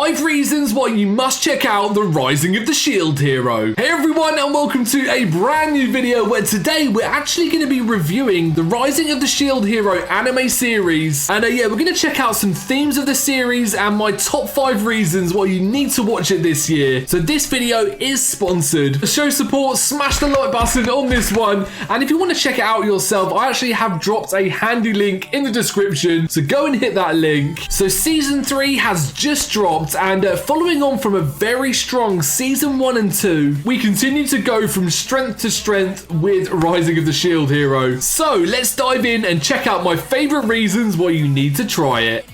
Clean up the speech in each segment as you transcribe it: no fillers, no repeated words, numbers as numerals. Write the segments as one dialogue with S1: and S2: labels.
S1: 5 reasons why you must check out The Rising of the Shield Hero. Hey everyone, and welcome to a brand new video where today we're actually going to be reviewing The Rising of the Shield Hero anime series. And yeah, we're going to check out some themes of the series and my top 5 reasons why you need to watch it this year. So this video is sponsored. To show support, smash the like button on this one. And if you want to check it out yourself, I actually have dropped a handy link in the description. So go and hit that link. So season 3 has just dropped, and following on from a very strong season 1 and 2, we continue to go from strength to strength with Rising of the Shield Hero. So let's dive in and check out my favorite reasons why you need to try it.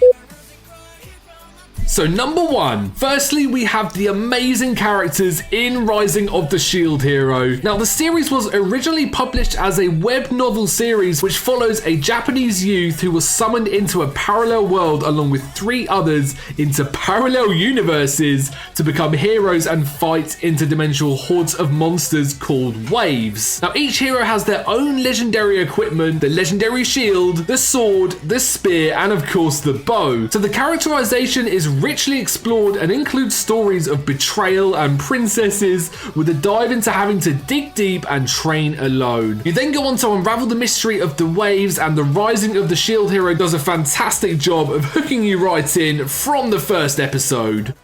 S1: So number 1, firstly, we have the amazing characters in Rising of the Shield Hero. Now, the series was originally published as a web novel series which follows a Japanese youth who was summoned into a parallel world along with 3 others into parallel universes to become heroes and fight interdimensional hordes of monsters called waves. Now, each hero has their own legendary equipment, the legendary shield, the sword, the spear, and of course the bow. So the characterization is richly explored and includes stories of betrayal and princesses with a dive into having to dig deep and train alone. You then go on to unravel the mystery of the waves, and the Rising of the Shield Hero does a fantastic job of hooking you right in from the first episode.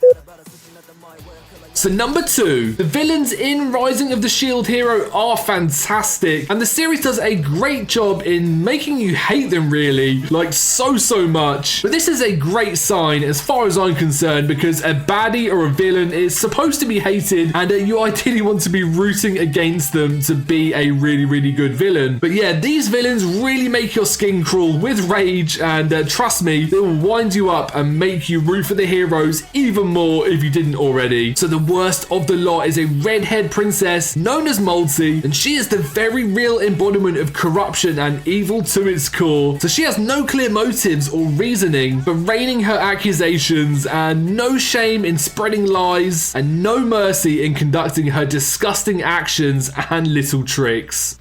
S1: So number 2, the villains in Rising of the Shield Hero are fantastic, and the series does a great job in making you hate them really, like so much. But this is a great sign as far as I'm concerned, because a baddie or a villain is supposed to be hated, and you ideally want to be rooting against them to be a really good villain. But yeah, these villains really make your skin crawl with rage, and trust me, they will wind you up and make you root for the heroes even more if you didn't already. So the worst of the lot is a redhead princess known as Multi, and she is the very real embodiment of corruption and evil to its core. So she has no clear motives or reasoning for raining her accusations, and no shame in spreading lies, and no mercy in conducting her disgusting actions and little tricks.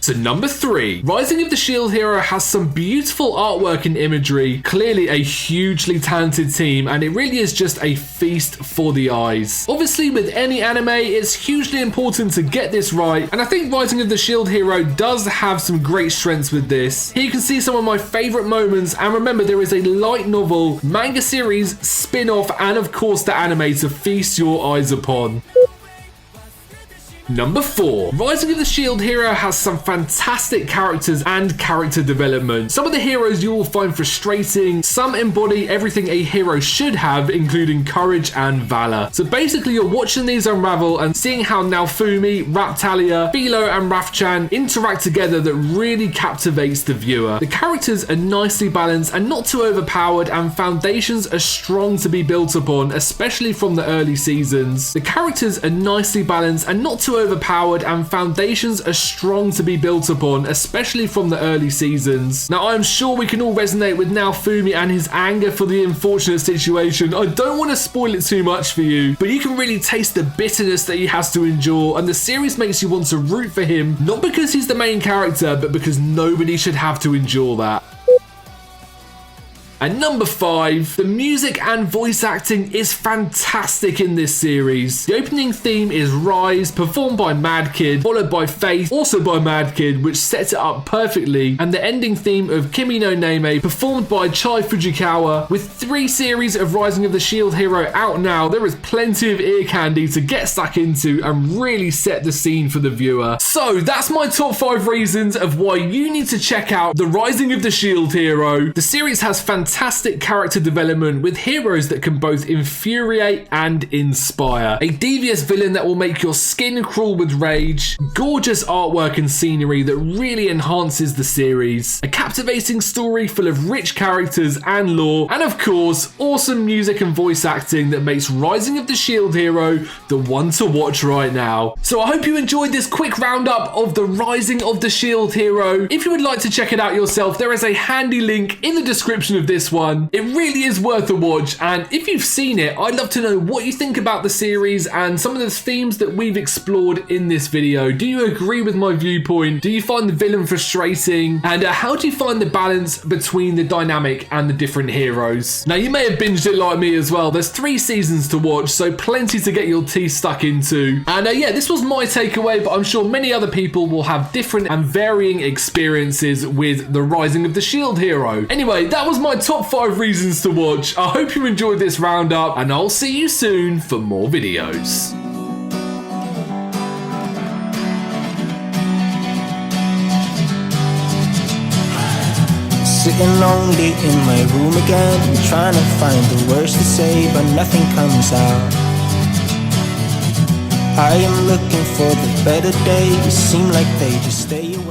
S1: So number 3, Rising of the Shield Hero has some beautiful artwork and imagery, clearly a hugely talented team, and it really is just a feast for the eyes. Obviously, with any anime, it's hugely important to get this right, and I think Rising of the Shield Hero does have some great strengths with this. Here you can see some of my favorite moments, and remember, there is a light novel, manga series, spin-off, and of course the anime to feast your eyes upon. Number 4, Rising of the Shield Hero has some fantastic characters and character development. Some of the heroes you will find frustrating, some embody everything a hero should have, including courage and valor. So basically you're watching these unravel and seeing how Naofumi, Raptalia, Philo and Rafchan interact together that really captivates the viewer. The characters are nicely balanced and not too overpowered, and foundations are strong to be built upon, especially from the early seasons. The characters are nicely balanced and not too overpowered, and foundations are strong to be built upon, especially from the early seasons. Now, I'm sure we can all resonate with Naofumi and his anger for the unfortunate situation. I don't want to spoil it too much for you, but you can really taste the bitterness that he has to endure, and the series makes you want to root for him, not because he's the main character, but because nobody should have to endure that. And number 5, the music and voice acting is fantastic in this series. The opening theme is Rise, performed by Mad Kid, followed by Faith, also by Mad Kid, which sets it up perfectly, and the ending theme of Kimi no Neme, performed by Chai Fujikawa. With 3 series of Rising of the Shield Hero out now, there is plenty of ear candy to get stuck into and really set the scene for the viewer. So that's my top 5 reasons of why you need to check out The Rising of the Shield Hero. The series has fantastic character development with heroes that can both infuriate and inspire. A devious villain that will make your skin crawl with rage. Gorgeous artwork and scenery that really enhances the series. A captivating story full of rich characters and lore. And of course, awesome music and voice acting that makes Rising of the Shield Hero the one to watch right now. So I hope you enjoyed this quick roundup of The Rising of the Shield Hero. If you would like to check it out yourself, there is a handy link in the description of this this one. It really is worth a watch, and if you've seen it, I'd love to know what you think about the series and some of the themes that we've explored in this video. Do you agree with my viewpoint? Do you find the villain frustrating? And how do you find the balance between the dynamic and the different heroes? Now, you may have binged it like me as well. There's 3 seasons to watch, so plenty to get your teeth stuck into. And yeah, this was my takeaway, but I'm sure many other people will have different and varying experiences with the Rising of the Shield hero. Anyway, that was my top 5 reasons to watch. I hope you enjoyed this roundup, and I'll see you soon for more videos.
S2: Sitting lonely in my room again, trying to find the words to say, but nothing comes out. I am looking for the better days, seem like they just stay away.